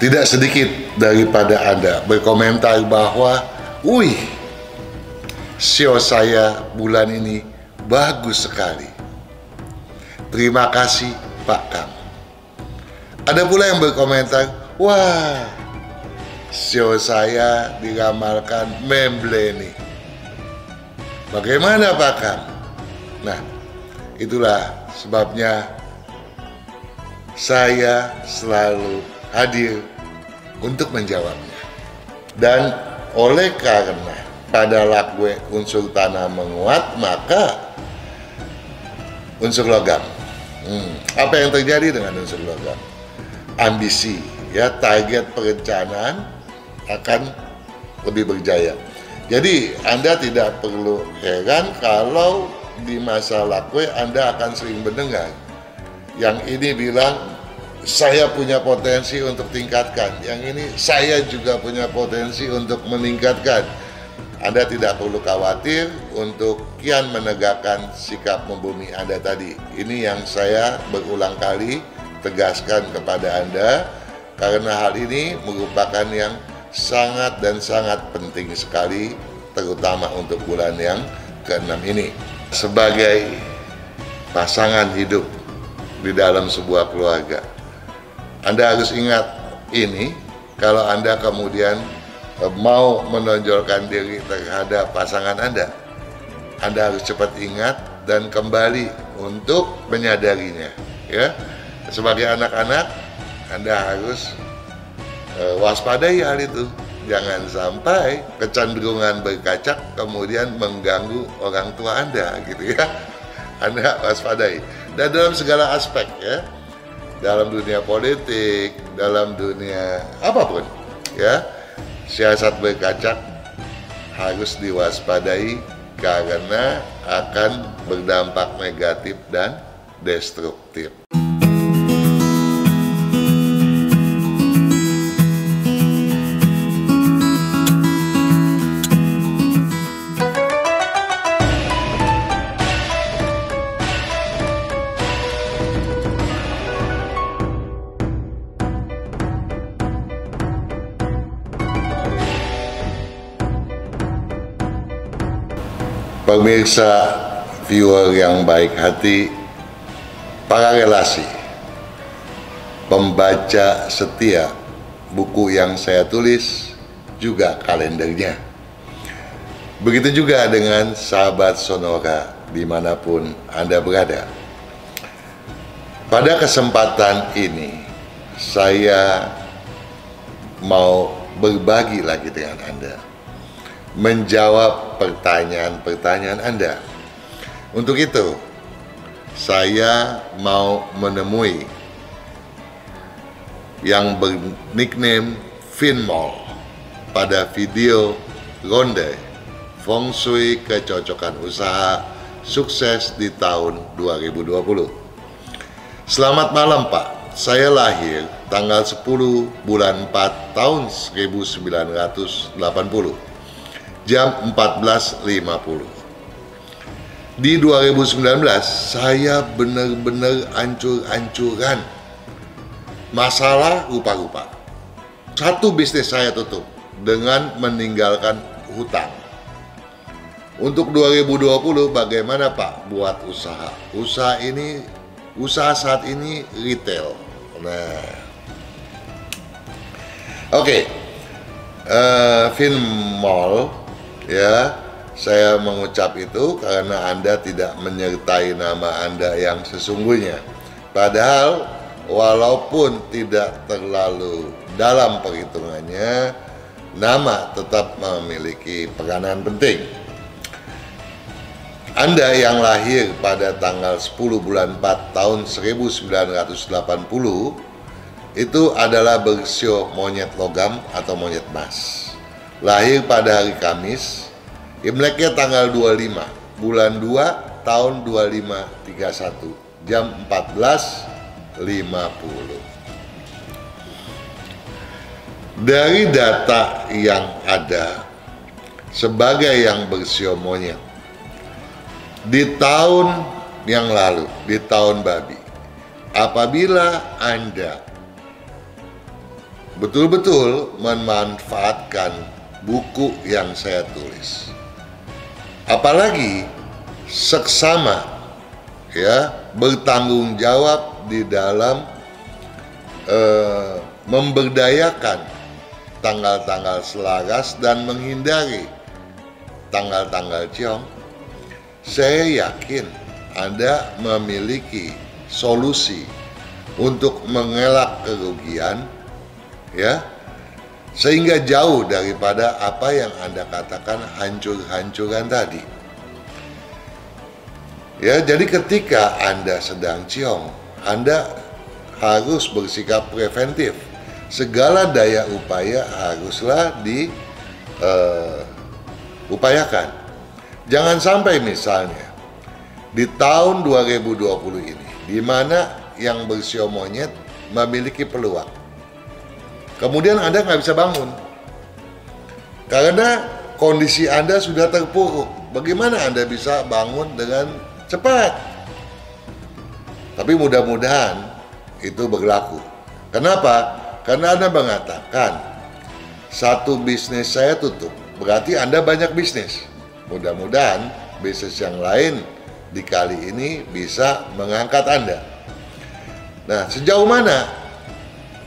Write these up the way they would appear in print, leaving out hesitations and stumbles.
Tidak sedikit daripada Anda berkomentar bahwa, wih, show saya bulan ini bagus sekali. Terima kasih Pak Kang. Ada pula yang berkomentar, wah, show saya diramalkan membleni. Bagaimana Pak Kang? Nah, itulah sebabnya saya selalu hadir untuk menjawabnya. Dan oleh karena pada lakwe unsur tanah menguat, maka unsur logam. Apa yang terjadi dengan unsur logam? Ambisi, ya, target perencanaan akan lebih berjaya. Jadi Anda tidak perlu heran kalau di masa lakwe Anda akan sering mendengar yang ini bilang saya punya potensi untuk tingkatkan, yang ini saya juga punya potensi untuk meningkatkan. Anda tidak perlu khawatir untuk kian menegakkan sikap membumi Anda tadi. Ini yang saya berulang kali tegaskan kepada Anda, karena hal ini merupakan yang sangat dan sangat penting sekali, terutama untuk bulan yang ke-6 ini. Sebagai pasangan hidup di dalam sebuah keluarga, Anda harus ingat ini. Kalau Anda kemudian mau menonjolkan diri terhadap pasangan Anda harus cepat ingat dan kembali untuk menyadarinya, ya. Sebagai anak-anak, Anda harus waspadai hal itu. Jangan sampai kecenderungan berkacak kemudian mengganggu orang tua Anda, gitu ya. Anda waspadai. Dan dalam segala aspek, ya. Dalam dunia politik, dalam dunia apapun, ya, siasat berkacak harus diwaspadai karena akan berdampak negatif dan destruktif. Pemirsa, viewer yang baik hati, para relasi, pembaca setia buku yang saya tulis, juga kalendernya. Begitu juga dengan sahabat Sonora dimanapun Anda berada. Pada kesempatan ini, saya mau berbagi lagi dengan Anda, menjawab pertanyaan-pertanyaan Anda. Untuk itu, saya mau menemui yang bernickname Finmol pada video ronde Feng Shui Kecocokan Usaha Sukses di tahun 2020. Selamat malam Pak, saya lahir tanggal 10 bulan 4 tahun 1980. Jam 14.50. Di 2019 saya benar-benar ancur-ancuran. Masalah rupa-rupa. Satu bisnis saya tutup dengan meninggalkan hutang. Untuk 2020 bagaimana Pak buat usaha? Usaha saat ini retail. Nah, oke. Finmol, ya, saya mengucap itu karena Anda tidak menyertai nama Anda yang sesungguhnya. Padahal walaupun tidak terlalu dalam perhitungannya, nama tetap memiliki peranan penting. Anda yang lahir pada tanggal 10 bulan 4 tahun 1980 itu adalah bersio monyet logam atau monyet emas. Lahir pada hari Kamis, Imleknya tanggal 25 bulan 2 tahun 2531 jam 14.50. Dari data yang ada sebagai yang bersio monyet di tahun yang lalu, di tahun babi, apabila Anda betul-betul memanfaatkan buku yang saya tulis. Apalagi seksama ya bertanggung jawab di dalam memberdayakan tanggal-tanggal selaras dan menghindari tanggal-tanggal ciong. Saya yakin Anda memiliki solusi untuk mengelak kerugian, ya, sehingga jauh daripada apa yang Anda katakan hancur-hancuran tadi. Ya, jadi ketika Anda sedang ciong, Anda harus bersikap preventif. Segala daya upaya haruslah diupayakan. Jangan sampai misalnya di tahun 2020 ini, di mana yang bersio monyet memiliki peluang, kemudian Anda nggak bisa bangun karena kondisi Anda sudah terpuruk. Bagaimana Anda bisa bangun dengan cepat? Tapi mudah-mudahan itu berlaku. Kenapa? Karena Anda mengatakan satu bisnis saya tutup, berarti Anda banyak bisnis. Mudah-mudahan bisnis yang lain di kali ini bisa mengangkat Anda. Nah, sejauh mana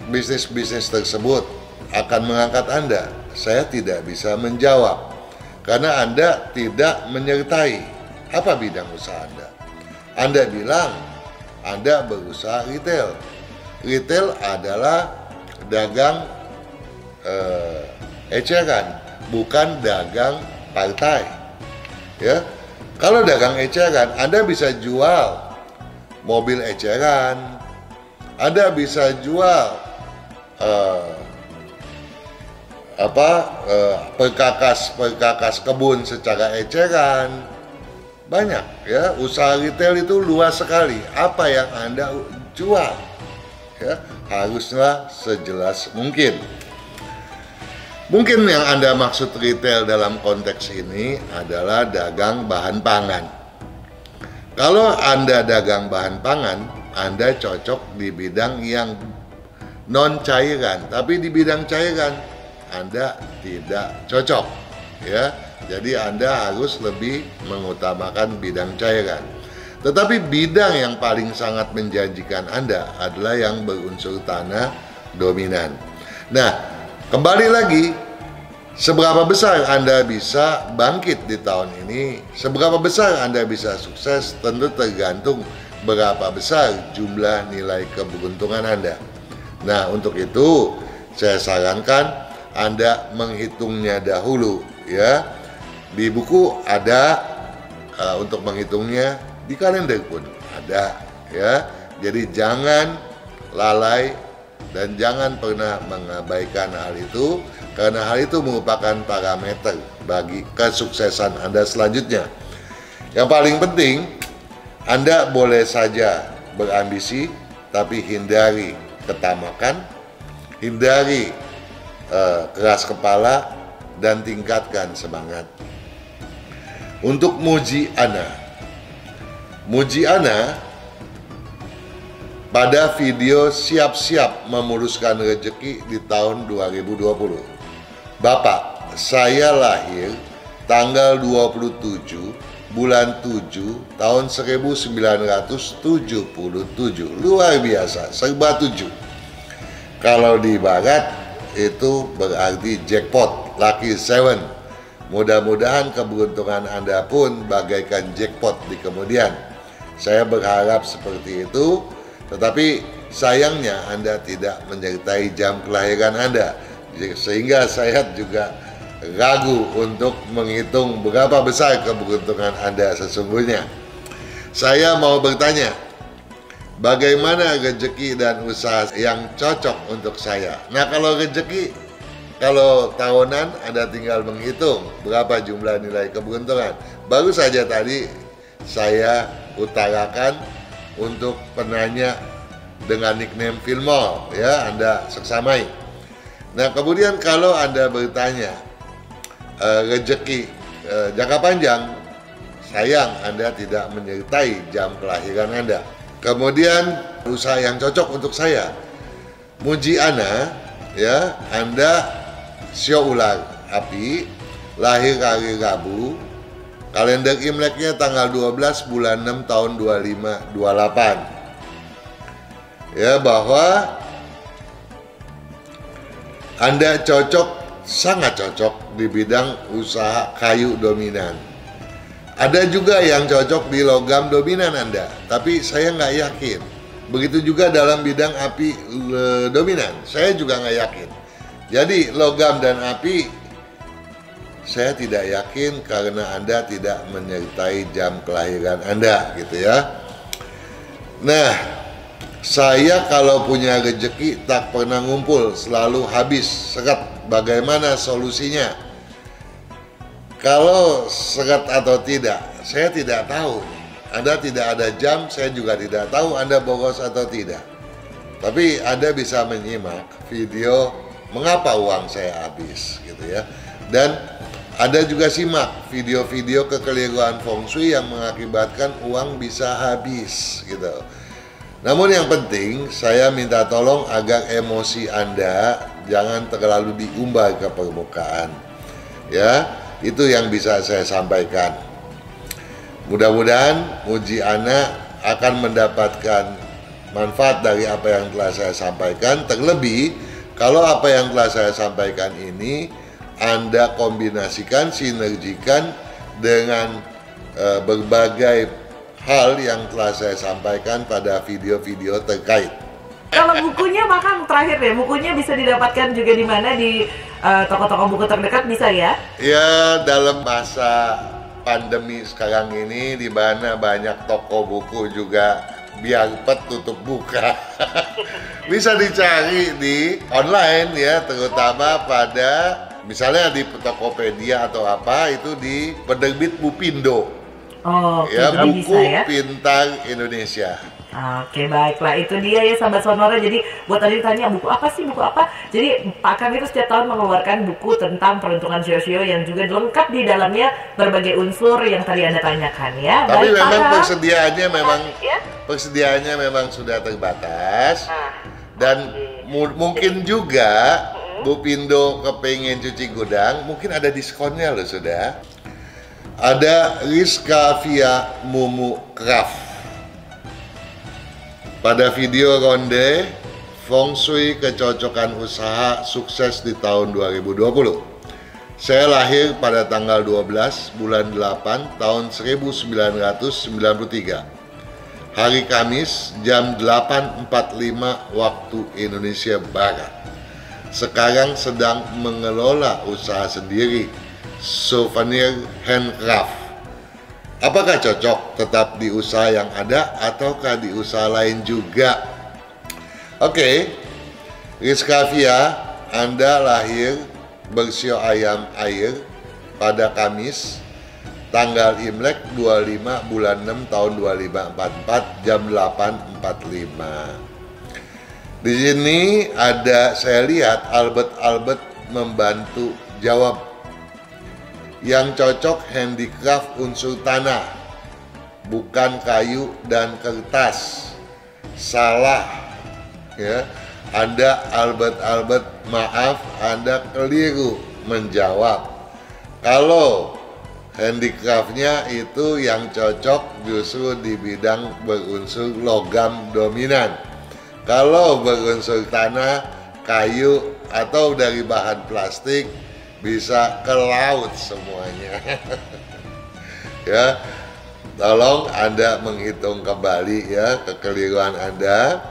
bisnis-bisnis tersebut akan mengangkat Anda? Saya tidak bisa menjawab karena Anda tidak menyertai apa bidang usaha Anda. Anda bilang Anda berusaha retail. Retail adalah dagang eceran, bukan dagang partai. Ya, kalau dagang eceran, Anda bisa jual mobil eceran, Anda bisa jual perkakas kebun secara eceran. Banyak ya, usaha retail itu luas sekali. Apa yang Anda jual ya haruslah sejelas mungkin. Mungkin yang Anda maksud retail dalam konteks ini adalah dagang bahan pangan. Kalau Anda dagang bahan pangan, Anda cocok di bidang yang non cairan, tapi di bidang cairan Anda tidak cocok ya. Jadi Anda harus lebih mengutamakan bidang cairan. Tetapi bidang yang paling sangat menjanjikan Anda adalah yang berunsur tanah dominan. Nah, kembali lagi, seberapa besar Anda bisa bangkit di tahun ini, seberapa besar Anda bisa sukses, tentu tergantung berapa besar jumlah nilai keberuntungan Anda. Nah, untuk itu saya sarankan Anda menghitungnya dahulu ya. Di buku ada untuk menghitungnya, di kalender pun ada ya. Jadi jangan lalai dan jangan pernah mengabaikan hal itu, karena hal itu merupakan parameter bagi kesuksesan Anda selanjutnya. Yang paling penting, Anda boleh saja berambisi, tapi hindari ketamakan, hindari keras kepala, dan tingkatkan semangat. Untuk muji Ana pada video siap-siap memuluskan rezeki di tahun 2020. Bapak, saya lahir tanggal 27 bulan 7 tahun 1977. Luar biasa, serba 7. Kalau di barat itu berarti jackpot, lucky 7. Mudah-mudahan keberuntungan Anda pun bagaikan jackpot di kemudian. Saya berharap seperti itu, tetapi sayangnya Anda tidak menyertai jam kelahiran Anda, sehingga saya juga ragu untuk menghitung berapa besar keberuntungan Anda sesungguhnya. Saya mau bertanya, bagaimana rezeki dan usaha yang cocok untuk saya? Nah, kalau rezeki, kalau tahunan Anda tinggal menghitung berapa jumlah nilai keberuntungan. Baru saja tadi saya utarakan untuk penanya dengan nickname Filmol ya, Anda seksamai. Nah, kemudian kalau Anda bertanya rezeki jangka panjang, sayang Anda tidak menyertai jam kelahiran Anda. Kemudian usaha yang cocok untuk saya, muji Ana ya, Anda sio ular api, lahir hari Rabu, kalender Imleknya tanggal 12 bulan 6 tahun 2528. Ya, bahwa Anda sangat cocok di bidang usaha kayu dominan. Ada juga yang cocok di logam dominan Anda, tapi saya nggak yakin. Begitu juga dalam bidang api dominan, saya juga nggak yakin. Jadi logam dan api, saya tidak yakin karena Anda tidak menyertai jam kelahiran Anda, gitu ya. Nah, saya kalau punya rezeki tak pernah ngumpul, selalu habis seret. Bagaimana solusinya? Kalau seret atau tidak, saya tidak tahu. Anda tidak ada jam, saya juga tidak tahu Anda boros atau tidak. Tapi Anda bisa menyimak video mengapa uang saya habis, gitu ya. Dan Anda juga simak video-video kekeliruan feng shui yang mengakibatkan uang bisa habis, gitu. Namun yang penting, saya minta tolong agar emosi Anda jangan terlalu diumbar ke permukaan. Ya, itu yang bisa saya sampaikan. Mudah-mudahan Muji Ana akan mendapatkan manfaat dari apa yang telah saya sampaikan. Terlebih, kalau apa yang telah saya sampaikan ini Anda kombinasikan, sinergikan dengan berbagai hal yang telah saya sampaikan pada video-video terkait. Kalau bukunya, Kang, terakhir deh, bukunya bisa didapatkan juga di mana? Di toko-toko buku terdekat bisa ya? Ya, dalam masa pandemi sekarang ini, di mana banyak toko buku juga biarpet tutup buka, bisa dicari di online ya, terutama pada misalnya di Tokopedia atau apa, itu di penerbit Bupindo. Oh, ya, buku bisa ya? Pintar Indonesia. Oke, baiklah, itu dia ya sahabat Sonora. Jadi buat tadi ditanya buku apa sih, buku apa? Jadi Pak Kang itu setiap tahun mengeluarkan buku tentang peruntungan shio-shio yang juga lengkap di dalamnya berbagai unsur yang tadi Anda tanyakan ya. Tapi baik, memang Pak, persediaannya memang sudah terbatas. Dan mungkin juga Bu Pindo kepengen cuci gudang, mungkin ada diskonnya loh sudah. Ada Rizka Via Mumu Craft. Pada video ronde Feng Shui kecocokan usaha sukses di tahun 2020. Saya lahir pada tanggal 12 bulan 8 tahun 1993. Hari Kamis jam 8.45 waktu Indonesia Barat. Sekarang sedang mengelola usaha sendiri, souvenir handcraft. Apakah cocok tetap di usaha yang ada ataukah di usaha lain juga? Oke, Rizka Via, Anda lahir bersio ayam air pada Kamis, tanggal Imlek 25 bulan 6 tahun 2544 jam 8.45. Di sini ada, saya lihat Albert membantu jawab. Yang cocok handicraft unsur tanah, bukan kayu dan kertas. Salah ya, Anda Albert, maaf, Anda keliru menjawab. Kalau handicraftnya itu yang cocok justru di bidang berunsur logam dominan. Kalau berunsur tanah, kayu, atau dari bahan plastik, bisa ke laut semuanya. Ya, tolong Anda menghitung kembali ya kekeliruan Anda.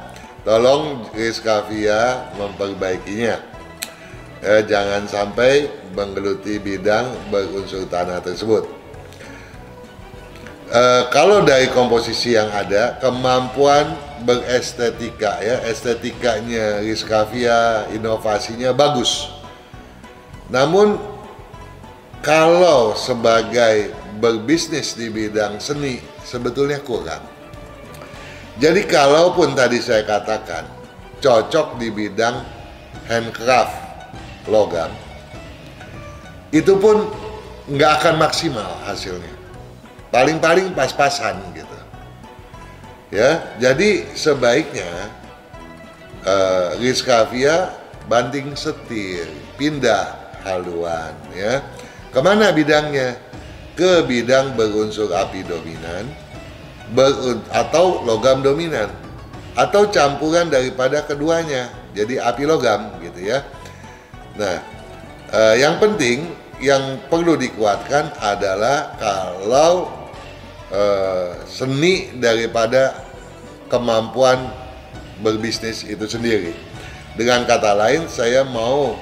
Tolong Rizka Via memperbaikinya. Jangan sampai menggeluti bidang berunsur tanah tersebut. Kalau dari komposisi yang ada, kemampuan berestetika ya, estetikanya Rizka Via, inovasinya bagus. Namun kalau sebagai berbisnis di bidang seni sebetulnya kurang. Jadi kalaupun tadi saya katakan cocok di bidang handcraft logam, itu pun nggak akan maksimal hasilnya. Paling-paling pas-pasan gitu. Ya, jadi sebaiknya Rizka Via banting setir, pindah haluan ya. Kemana bidangnya? Ke bidang berunsur api dominan atau logam dominan, atau campuran daripada keduanya, jadi api logam gitu ya. Nah, yang penting yang perlu dikuatkan adalah kalau seni daripada kemampuan berbisnis itu sendiri. Dengan kata lain, saya mau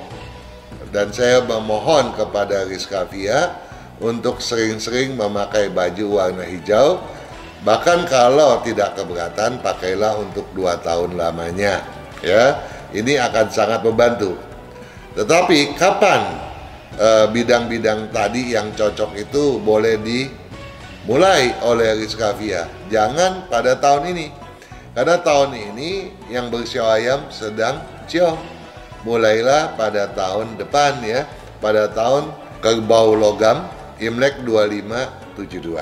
dan saya memohon kepada Rizkavia untuk sering-sering memakai baju warna hijau. Bahkan kalau tidak keberatan, pakailah untuk 2 tahun lamanya ya. Ini akan sangat membantu. Tetapi kapan bidang-bidang tadi yang cocok itu boleh dimulai oleh Rizkavia? Jangan pada tahun ini, karena tahun ini yang bersio ayam sedang ciong. Mulailah pada tahun depan ya, pada tahun kerbau logam Imlek 2572.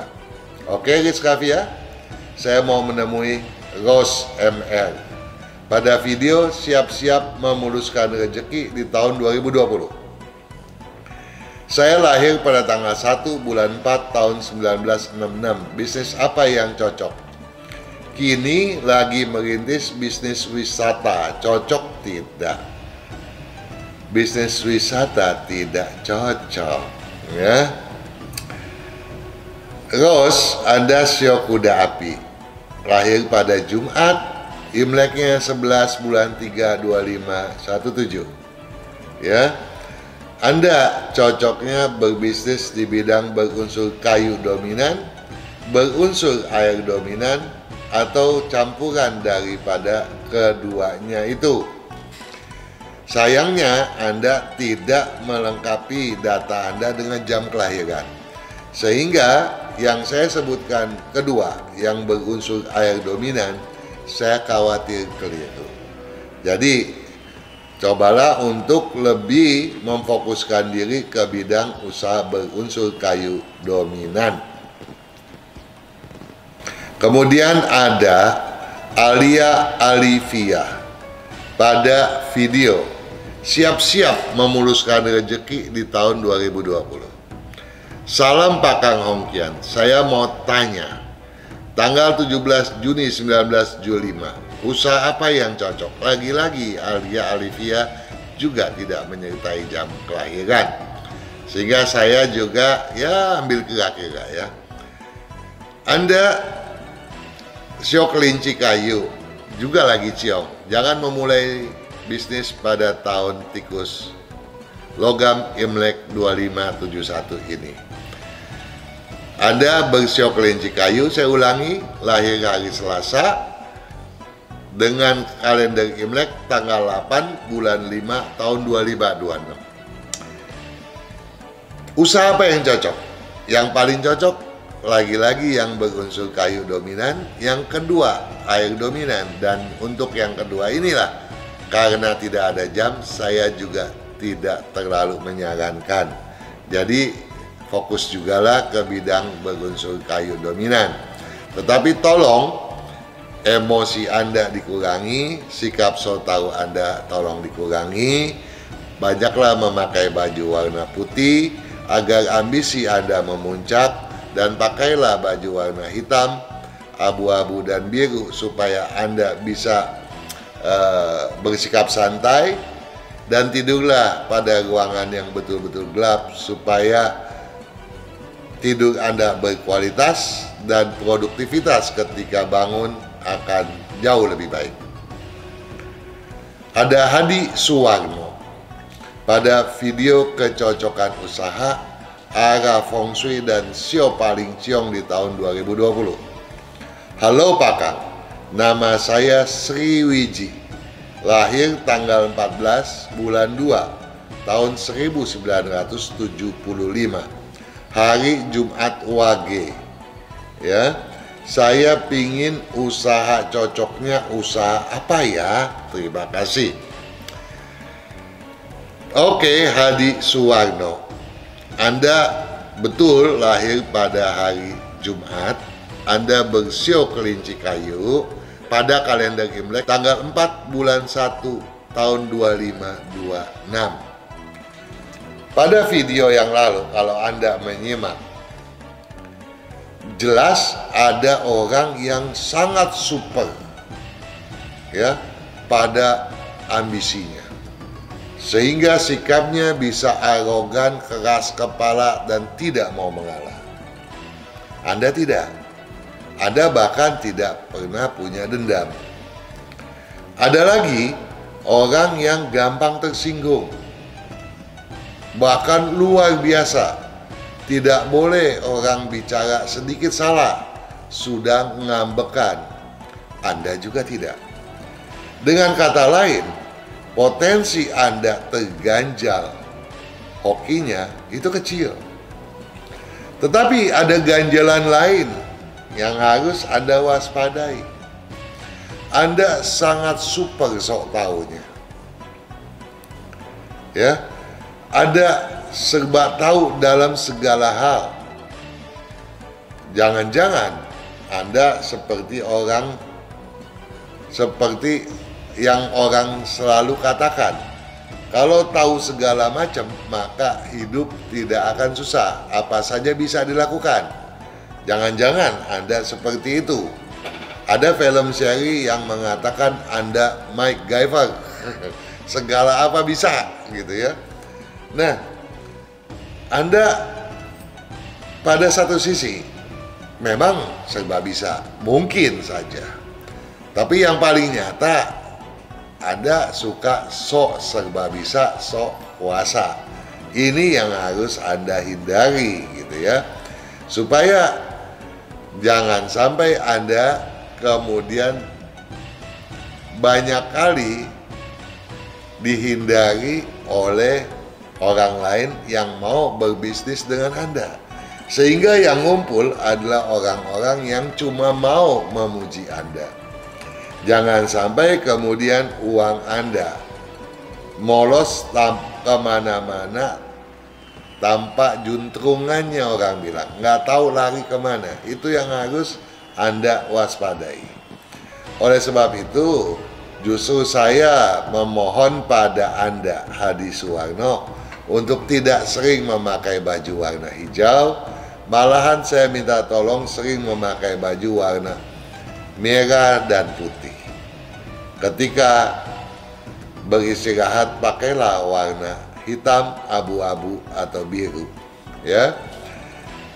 Oke Rizkavia, saya mau menemui Rose ML. Pada video siap-siap memuluskan rezeki di tahun 2020. Saya lahir pada tanggal 1 bulan 4 tahun 1966. Bisnis apa yang cocok? Kini lagi merintis bisnis wisata. Cocok tidak? Bisnis wisata tidak cocok ya. Rose, Anda sio kuda api, lahir pada Jumat, Imleknya 11 bulan 3 2517 ya. Anda cocoknya berbisnis di bidang berunsur kayu dominan, berunsur air dominan, atau campuran daripada keduanya itu. Sayangnya Anda tidak melengkapi data Anda dengan jam kelahiran, sehingga yang saya sebutkan kedua, yang berunsur air dominan, saya khawatir keliru. Jadi cobalah untuk lebih memfokuskan diri ke bidang usaha berunsur kayu dominan. Kemudian ada Alia Alivia pada video siap-siap memuluskan rezeki di tahun 2020. Salam Pak Kang Hongkian, saya mau tanya, tanggal 17 Juni 1975, usaha apa yang cocok? Lagi-lagi Alia Alivia juga tidak menyertai jam kelahiran, sehingga saya juga ya ambil kira-kira ya. Anda sio kelinci kayu, juga lagi ciong. Jangan memulai bisnis pada tahun tikus logam Imlek 2571 ini. Anda bersio kelinci kayu, saya ulangi, lahir hari Selasa dengan kalender Imlek tanggal 8 bulan 5 tahun 2526. Usaha apa yang cocok? Yang paling cocok lagi-lagi yang berunsur kayu dominan, yang kedua air dominan. Dan untuk yang kedua inilah, karena tidak ada jam, saya juga tidak terlalu menyarankan. Jadi fokus jugalah ke bidang berunsur kayu dominan. Tetapi tolong emosi Anda dikurangi, sikap so tahu Anda tolong dikurangi. Banyaklah memakai baju warna putih agar ambisi Anda memuncak, dan pakailah baju warna hitam, abu-abu dan biru supaya Anda bisa bersikap santai, dan tidurlah pada ruangan yang betul-betul gelap supaya tidur Anda berkualitas dan produktivitas ketika bangun akan jauh lebih baik. Ada Hadi Suwarno pada video kecocokan usaha, arah feng shui dan sio paling ciong di tahun 2020. Halo Pak Kang, nama saya Sri Wiji, lahir tanggal 14 bulan 2 tahun 1975. Hari Jumat Wage ya. Saya pingin usaha, cocoknya usaha apa ya? Terima kasih. Oke, Hadi Suwarno, Anda betul lahir pada hari Jumat. Anda bersio kelinci kayu pada kalender Imlek tanggal 4 bulan 1 tahun 2526. Pada video yang lalu, kalau Anda menyimak, jelas ada orang yang sangat super ya pada ambisinya, sehingga sikapnya bisa arogan, keras kepala, dan tidak mau mengalah. Anda tidak. Anda bahkan tidak pernah punya dendam. Ada lagi orang yang gampang tersinggung, bahkan luar biasa. Tidak boleh orang bicara sedikit salah sudah ngambekan. Anda juga tidak. Dengan kata lain, potensi Anda terganjal hokinya itu kecil. Tetapi ada ganjalan lain yang harus Anda waspadai. Anda sangat super sok tahunya. Ya, ada serba tahu dalam segala hal. Jangan-jangan Anda seperti yang orang selalu katakan, kalau tahu segala macam maka hidup tidak akan susah, apa saja bisa dilakukan. Jangan-jangan Anda seperti itu. Ada film seri yang mengatakan Anda MacGyver, segala apa bisa gitu ya. Nah, Anda pada satu sisi memang serba bisa, mungkin saja. Tapi yang paling nyata, Anda suka sok serba bisa, sok kuasa. Ini yang harus Anda hindari gitu ya. Supaya jangan sampai Anda kemudian banyak kali dihindari oleh orang lain yang mau berbisnis dengan Anda, sehingga yang ngumpul adalah orang-orang yang cuma mau memuji Anda. Jangan sampai kemudian uang Anda molos kemana-mana tanpa juntrungannya, orang bilang nggak tahu lari kemana. Itu yang harus Anda waspadai. Oleh sebab itu, justru saya memohon pada Anda, Hadi Suwarno, untuk tidak sering memakai baju warna hijau. Malahan saya minta tolong sering memakai baju warna merah dan putih. Ketika beristirahat, pakailah warna hitam, abu-abu, atau biru ya.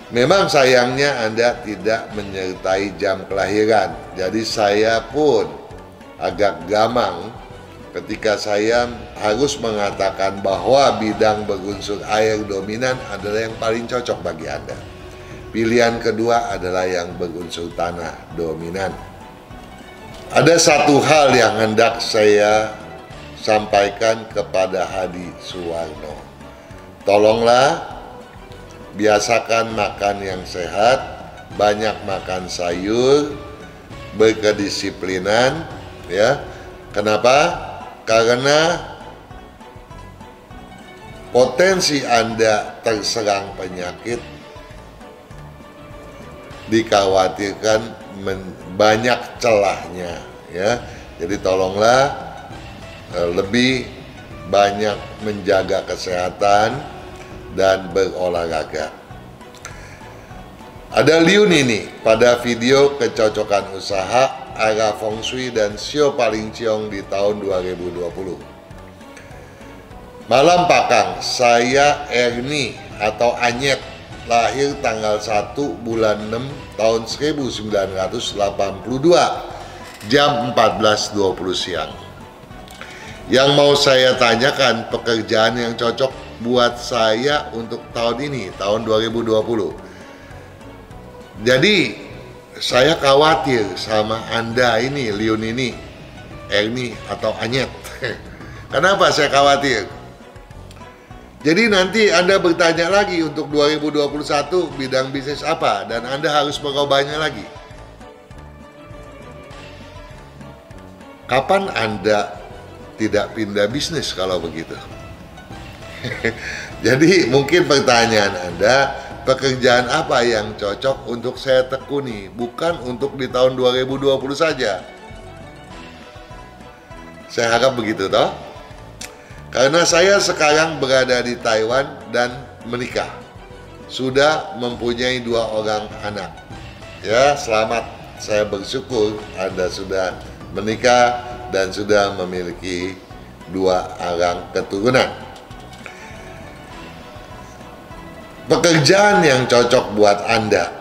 Memang sayangnya Anda tidak menyertai jam kelahiran. Jadi saya pun agak gamang ketika saya harus mengatakan bahwa bidang berunsur air dominan adalah yang paling cocok bagi Anda. Pilihan kedua adalah yang berunsur tanah dominan. Ada satu hal yang hendak saya sampaikan kepada Hadi Suwarno. Tolonglah biasakan makan yang sehat, banyak makan sayur, berkedisiplinan ya. Kenapa? Karena potensi Anda terserang penyakit dikhawatirkan banyak celahnya ya. Jadi tolonglah lebih banyak menjaga kesehatan dan berolahraga. Ada Liu Nini pada video kecocokan usaha, arah feng shui dan sio paling ciong di tahun 2020. Malam Pakang, saya Erni atau Anyet, lahir tanggal 1 bulan 6 tahun 1982 jam 14.20 siang. Yang mau saya tanyakan, pekerjaan yang cocok buat saya untuk tahun ini, tahun 2020. Jadi saya khawatir sama Anda ini, Liun ini, Erni atau Anyet. Kenapa saya khawatir? Jadi nanti Anda bertanya lagi untuk 2021 bidang bisnis apa, dan Anda harus mengubahnya lagi. Kapan Anda tidak pindah bisnis kalau begitu? Jadi mungkin pertanyaan Anda, pekerjaan apa yang cocok untuk saya tekuni, bukan untuk di tahun 2020 saja. Saya harap begitu toh. Karena saya sekarang berada di Taiwan dan menikah, sudah mempunyai 2 orang anak. Ya, selamat. Saya bersyukur Anda sudah menikah dan sudah memiliki 2 orang keturunan. Pekerjaan yang cocok buat Anda,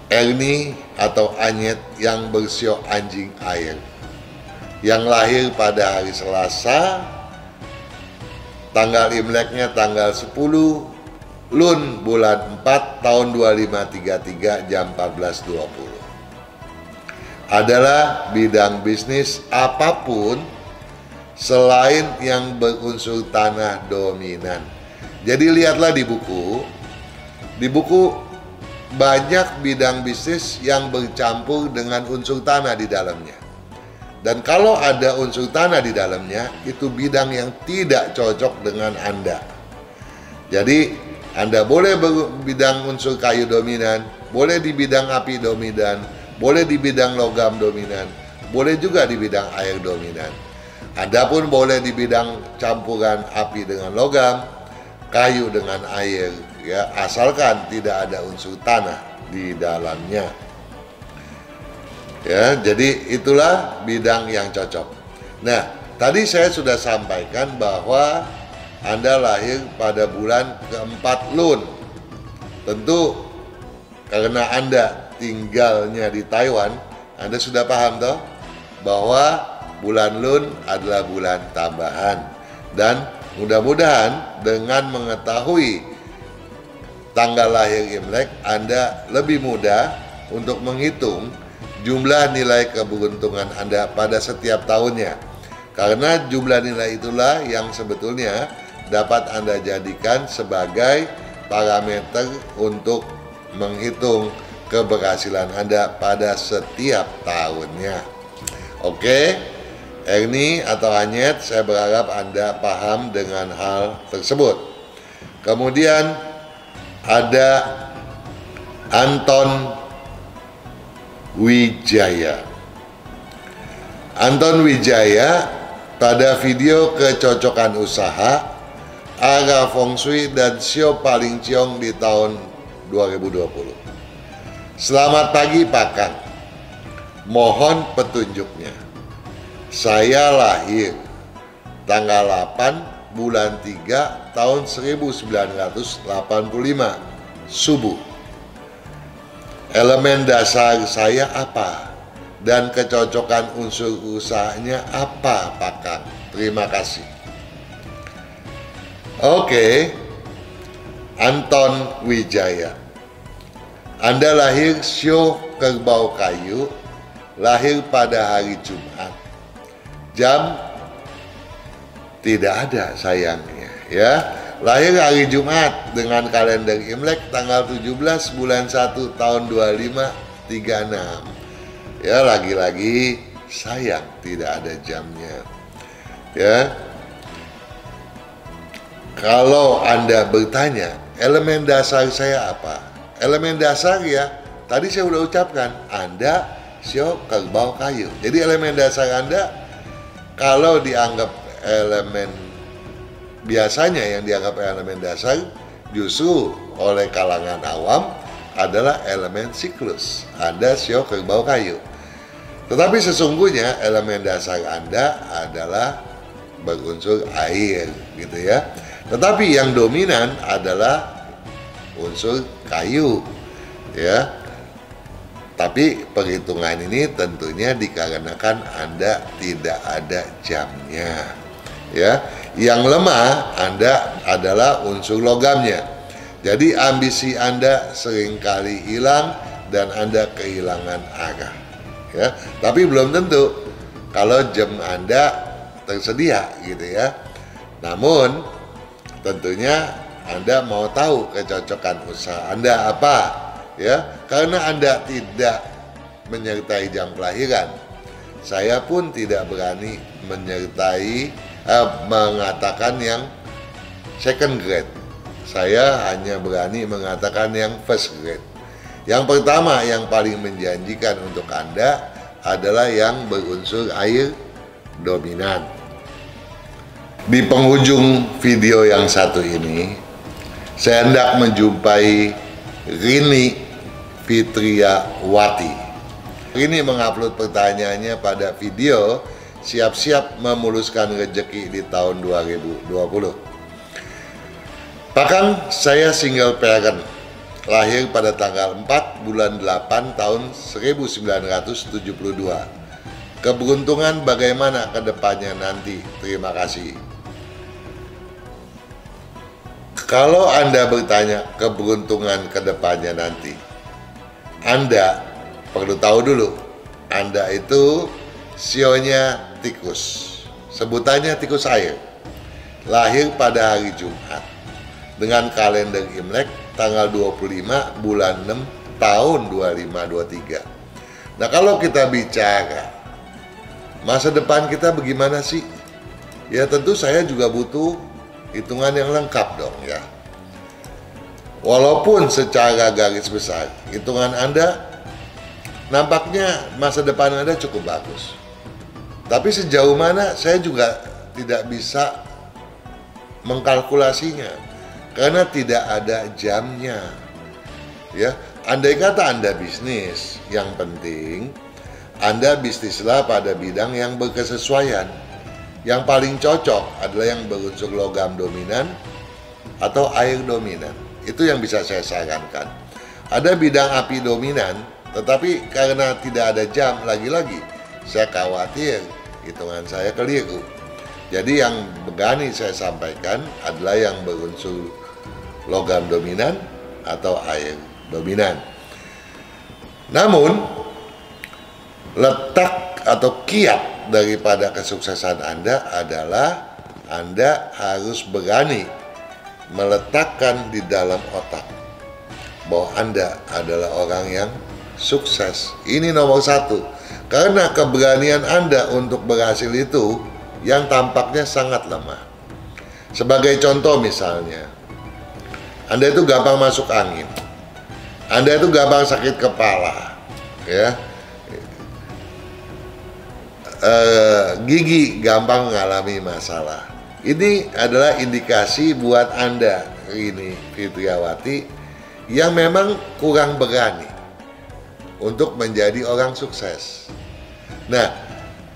Ernie atau Anyet yang bersio anjing air, yang lahir pada hari Selasa, tanggal Imleknya tanggal 10 Lun bulan 4 tahun 2533 jam 14.20. Adalah bidang bisnis apapun selain yang berunsur tanah dominan. Jadi lihatlah di buku banyak bidang bisnis yang bercampur dengan unsur tanah di dalamnya. Dan kalau ada unsur tanah di dalamnya, itu bidang yang tidak cocok dengan Anda. Jadi Anda boleh bidang unsur kayu dominan, boleh di bidang api dominan, boleh di bidang logam dominan, boleh juga di bidang air dominan. Anda pun boleh di bidang campuran api dengan logam, kayu dengan air, ya, asalkan tidak ada unsur tanah di dalamnya. Ya, jadi itulah bidang yang cocok. Nah, tadi saya sudah sampaikan bahwa Anda lahir pada bulan keempat Lun. Tentu karena Anda tinggalnya di Taiwan, Anda sudah paham toh bahwa bulan Lun adalah bulan tambahan. Dan mudah-mudahan dengan mengetahui tanggal lahir Imlek, Anda lebih mudah untuk menghitung jumlah nilai keberuntungan Anda pada setiap tahunnya. Karena jumlah nilai itulah yang sebetulnya dapat Anda jadikan sebagai parameter untuk menghitung keberhasilan Anda pada setiap tahunnya. Oke, Ernie atau Anyet, saya berharap Anda paham dengan hal tersebut. Kemudian ada Anton Wijaya. Anton Wijaya pada video kecocokan usaha, arah feng shui dan sio paling ciong di tahun 2020. Selamat pagi Pak Kang, mohon petunjuknya. Saya lahir tanggal 8 bulan 3 tahun 1985 subuh. Elemen dasar saya apa? Dan kecocokan unsur usahanya apa, Pak Kang? Terima kasih. Oke, Anton Wijaya. Anda lahir sio kerbau kayu, lahir pada hari Jumat. Jam tidak ada sayangnya, ya. Lahir hari Jumat dengan kalender Imlek tanggal 17 bulan 1 tahun 2536. Ya, lagi-lagi sayang tidak ada jamnya. Ya. Kalau Anda bertanya, elemen dasar saya apa? Elemen dasar ya, tadi saya sudah ucapkan, Anda sio kerbau kayu. Jadi elemen dasar Anda kalau dianggap elemen, biasanya yang dianggap elemen dasar justru oleh kalangan awam adalah elemen siklus. Anda sio kerbau kayu. Tetapi sesungguhnya elemen dasar Anda adalah berunsur air, gitu ya. Tetapi yang dominan adalah unsur kayu, ya. Tapi perhitungan ini tentunya dikarenakan Anda tidak ada jamnya, ya. Yang lemah Anda adalah unsur logamnya. Jadi ambisi Anda seringkali hilang dan Anda kehilangan arah, ya. Tapi belum tentu kalau jam Anda tersedia, gitu ya. Namun tentunya Anda mau tahu kecocokan usaha Anda apa, ya. Karena Anda tidak menyertai jam kelahiran, saya pun tidak berani mengatakan yang second grade. Saya hanya berani mengatakan yang first grade. Yang pertama yang paling menjanjikan untuk Anda adalah yang berunsur air dominan. Di penghujung video yang satu ini, saya hendak menjumpai Rini Fitriawati. Rini mengupload pertanyaannya pada video siap-siap memuluskan rezeki di tahun 2020. Bahkan saya single parent, lahir pada tanggal 4 bulan 8 tahun 1972. Keberuntungan bagaimana ke depannya nanti? Terima kasih. Kalau Anda bertanya keberuntungan ke depannya nanti, Anda perlu tahu dulu, Anda itu sionya tikus. Sebutannya tikus air. Lahir pada hari Jumat dengan kalender Imlek tanggal 25 bulan 6 tahun 2523. Nah, kalau kita bicara masa depan kita bagaimana sih? Ya tentu saya juga butuh hitungan yang lengkap dong ya. Walaupun secara garis besar hitungan Anda nampaknya masa depan Anda cukup bagus. Tapi sejauh mana saya juga tidak bisa mengkalkulasinya karena tidak ada jamnya. Ya, andai kata Anda bisnis, yang penting Anda bisnislah pada bidang yang berkesesuaian. Yang paling cocok adalah yang berunsur logam dominan atau air dominan. Itu yang bisa saya sarankan. Ada bidang api dominan, tetapi karena tidak ada jam, lagi-lagi saya khawatir hitungan saya keliru. Jadi yang berani saya sampaikan adalah yang berunsur logam dominan atau air dominan. Namun letak atau kiat daripada kesuksesan Anda adalah Anda harus berani meletakkan di dalam otak bahwa Anda adalah orang yang sukses. Ini nomor satu. Karena keberanian Anda untuk berhasil itu yang tampaknya sangat lemah. Sebagai contoh misalnya, Anda itu gampang masuk angin. Anda itu gampang sakit kepala. Ya. Gigi gampang mengalami masalah. Ini adalah indikasi buat Anda, Rini Fitriawati, yang memang kurang berani untuk menjadi orang sukses. Nah,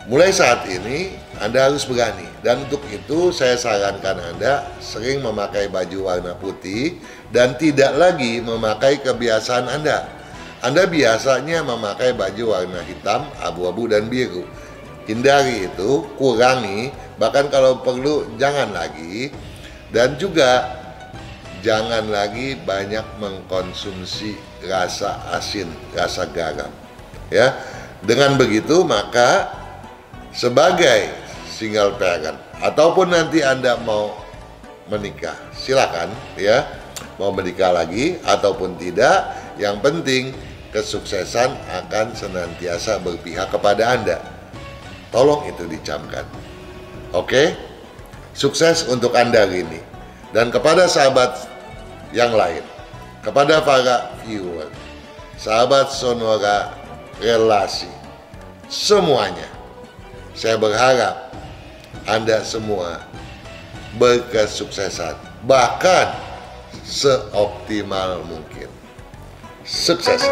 mulai saat ini Anda harus berani. Dan untuk itu saya sarankan Anda sering memakai baju warna putih dan tidak lagi memakai kebiasaan Anda. Anda biasanya memakai baju warna hitam, abu-abu, dan biru. Hindari itu, kurangi, bahkan kalau perlu jangan lagi. Dan juga jangan lagi banyak mengkonsumsi rasa asin, rasa garam. Ya, dengan begitu maka sebagai single parent ataupun nanti Anda mau menikah, silakan ya, mau menikah lagi ataupun tidak, yang penting kesuksesan akan senantiasa berpihak kepada Anda. Tolong itu dicamkan. Oke? Sukses untuk Anda ini. Dan kepada sahabat yang lain, kepada para viewer, sahabat Sonora Relasi, semuanya, saya berharap Anda semua berkesuksesan, bahkan seoptimal mungkin. Sukses!